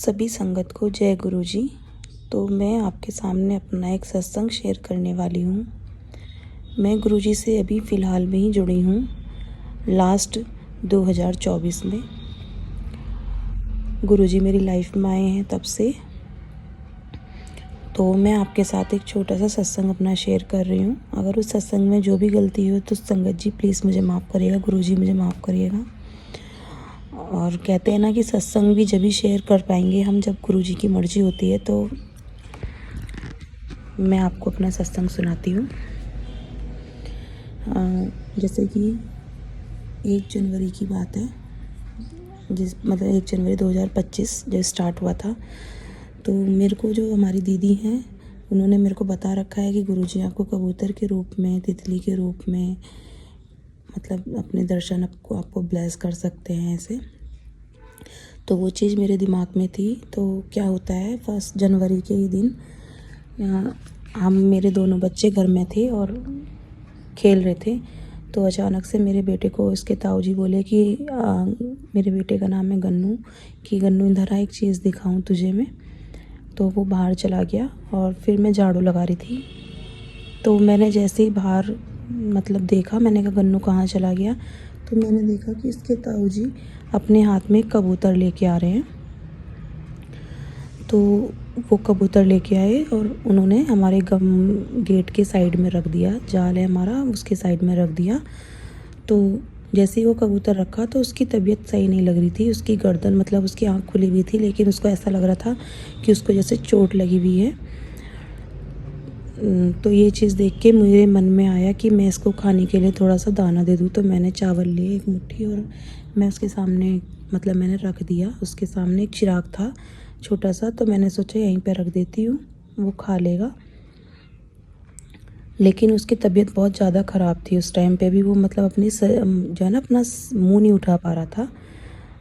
सभी संगत को जय गुरु जी। तो मैं आपके सामने अपना एक सत्संग शेयर करने वाली हूँ। मैं गुरु जी से अभी फ़िलहाल में ही जुड़ी हूँ, लास्ट 2024 में। गुरु जी मेरी लाइफ में आए हैं तब से। तो मैं आपके साथ एक छोटा सा सत्संग अपना शेयर कर रही हूँ। अगर उस सत्संग में जो भी गलती हो तो संगत जी प्लीज़ मुझे माफ़ करिएगा, गुरु जी मुझे माफ़ करिएगा। और कहते हैं ना कि सत्संग भी जब भी शेयर कर पाएंगे हम जब गुरु जी की मर्ज़ी होती है। तो मैं आपको अपना सत्संग सुनाती हूँ। जैसे कि 1 जनवरी की बात है, मतलब 1 जनवरी 2025 जब स्टार्ट हुआ था। तो मेरे को जो हमारी दीदी हैं उन्होंने मेरे को बता रखा है कि गुरुजी आपको कबूतर के रूप में, तितली के रूप में, मतलब अपने दर्शन आपको ब्लेस कर सकते हैं ऐसे। तो वो चीज़ मेरे दिमाग में थी। तो क्या होता है, 1 जनवरी के ही दिन हम मेरे दोनों बच्चे घर में थे और खेल रहे थे। तो अचानक से मेरे बेटे को इसके ताऊ जी बोले कि मेरे बेटे का नाम है गन्नू, कि गन्नू इधर आ, एक चीज़ दिखाऊं तुझे मैं। तो वो बाहर चला गया और फिर मैं झाड़ू लगा रही थी। तो मैंने जैसे ही बाहर मतलब देखा, मैंने कहा गन्नू कहाँ चला गया। तो मैंने देखा कि इसके ताऊ जी अपने हाथ में कबूतर लेके आ रहे हैं। तो वो कबूतर लेके आए और उन्होंने हमारे गेट के साइड में रख दिया। जाल है हमारा, उसके साइड में रख दिया। तो जैसे ही वो कबूतर रखा तो उसकी तबीयत सही नहीं लग रही थी। उसकी गर्दन, मतलब उसकी आँख खुली हुई थी, लेकिन उसको ऐसा लग रहा था कि उसको जैसे चोट लगी हुई है। तो ये चीज़ देख के मेरे मन में आया कि मैं इसको खाने के लिए थोड़ा सा दाना दे दूँ। तो मैंने चावल लिए 1 मुट्ठी और मैं उसके सामने, मतलब मैंने रख दिया। उसके सामने एक चिराग था छोटा सा, तो मैंने सोचा यहीं पे रख देती हूँ, वो खा लेगा। लेकिन उसकी तबीयत बहुत ज़्यादा ख़राब थी उस टाइम पे भी। वो मतलब अपनी जो है ना, अपना मुँह नहीं उठा पा रहा था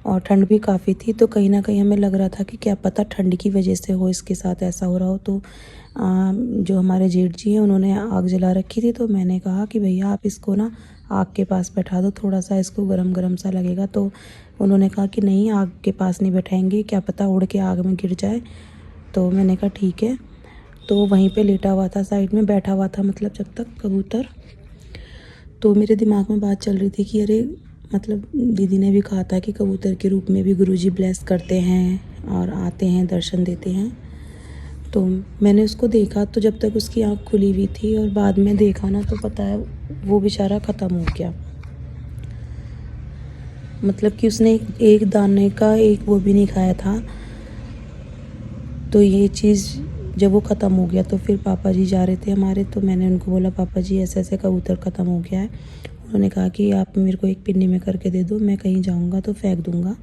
और ठंड भी काफ़ी थी। तो कहीं ना कहीं हमें लग रहा था कि क्या पता ठंड की वजह से हो, इसके साथ ऐसा हो रहा हो। तो जो हमारे जेठ जी हैं उन्होंने आग जला रखी थी। तो मैंने कहा कि भैया आप इसको ना आग के पास बैठा दो, थोड़ा सा इसको गरम गरम सा लगेगा। तो उन्होंने कहा कि नहीं, आग के पास नहीं बैठाएंगे, क्या पता उड़ के आग में गिर जाए। तो मैंने कहा ठीक है। तो वहीं पे लेटा हुआ था, साइड में बैठा हुआ था, मतलब जब तक कबूतर। तो मेरे दिमाग में बात चल रही थी कि अरे, मतलब दीदी ने भी कहा था कि कबूतर के रूप में भी गुरुजी ब्लेस करते हैं और आते हैं, दर्शन देते हैं। तो मैंने उसको देखा, तो जब तक उसकी आँख खुली हुई थी और बाद में देखा ना, तो पता है वो बेचारा ख़त्म हो गया। मतलब कि उसने एक दाने का एक वो भी नहीं खाया था। तो ये चीज़ जब वो ख़त्म हो गया तो फिर पापा जी जा रहे थे हमारे। तो मैंने उनको बोला पापा जी ऐसे ऐसे कबूतर ख़त्म हो गया है। उन्होंने कहा कि आप मेरे को एक पिन्नी में करके दे दो, मैं कहीं जाऊंगा तो फेंक दूंगा।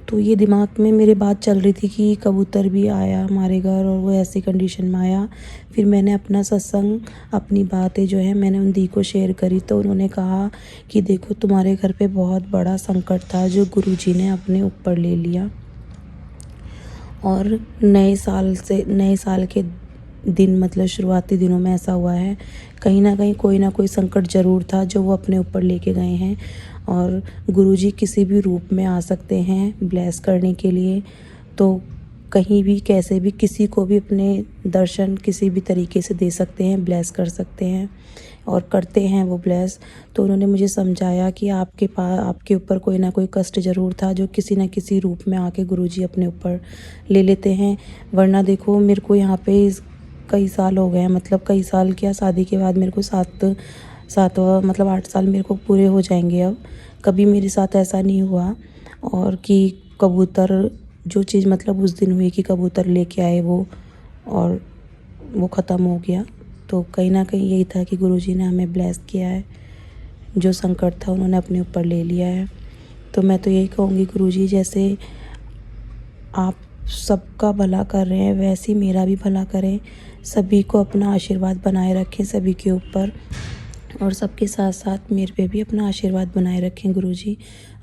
तो ये दिमाग में मेरे बात चल रही थी कि कबूतर भी आया हमारे घर और वो ऐसी कंडीशन में आया। फिर मैंने अपना सत्संग, अपनी बातें जो है मैंने उन दी को शेयर करी। तो उन्होंने कहा कि देखो तुम्हारे घर पे बहुत बड़ा संकट था जो गुरुजी ने अपने ऊपर ले लिया, और नए साल के दिन, मतलब शुरुआती दिनों में ऐसा हुआ है, कहीं ना कहीं कोई ना कोई संकट ज़रूर था जो वो अपने ऊपर लेके गए हैं। और गुरुजी किसी भी रूप में आ सकते हैं ब्लेस करने के लिए। तो कहीं भी, कैसे भी, किसी को भी अपने दर्शन किसी भी तरीके से दे सकते हैं, ब्लेस कर सकते हैं और करते हैं वो ब्लेस। तो उन्होंने मुझे समझाया कि आपके ऊपर कोई ना कोई कष्ट ज़रूर था जो किसी न किसी रूप में आके गुरुजी अपने ऊपर ले लेते हैं। वरना देखो, मेरे को यहाँ पे कई साल हो गए हैं, मतलब कई साल क्या, शादी के बाद मेरे को 8 साल मेरे को पूरे हो जाएंगे अब। कभी मेरे साथ ऐसा नहीं हुआ और कि कबूतर, जो चीज़ मतलब उस दिन हुई कि कबूतर लेके आए वो और वो ख़त्म हो गया। तो कहीं ना कहीं यही था कि गुरुजी ने हमें ब्लेस किया है, जो संकट था उन्होंने अपने ऊपर ले लिया है। तो मैं तो यही कहूँगी, गुरुजी जैसे आप सबका भला कर रहे हैं वैसे ही मेरा भी भला करें, सभी को अपना आशीर्वाद बनाए रखें सभी के ऊपर, और सबके साथ साथ मेरे पे भी अपना आशीर्वाद बनाए रखें गुरुजी।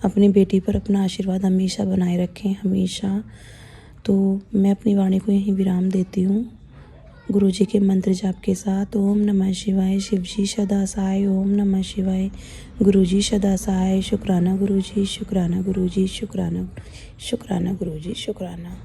अपनी बेटी पर अपना आशीर्वाद हमेशा बनाए रखें, हमेशा। तो मैं अपनी वाणी को यहीं विराम देती हूँ गुरुजी के मंत्र जाप के साथ। ओम नमः शिवाय, शिवजी सदा सहाय। ओम नमः शिवाय, गुरुजी सदा सहाय। शुक्राना गुरुजी, शुक्राना गुरुजी, शुक्राना, शुक्राना गुरुजी, शुक्राना।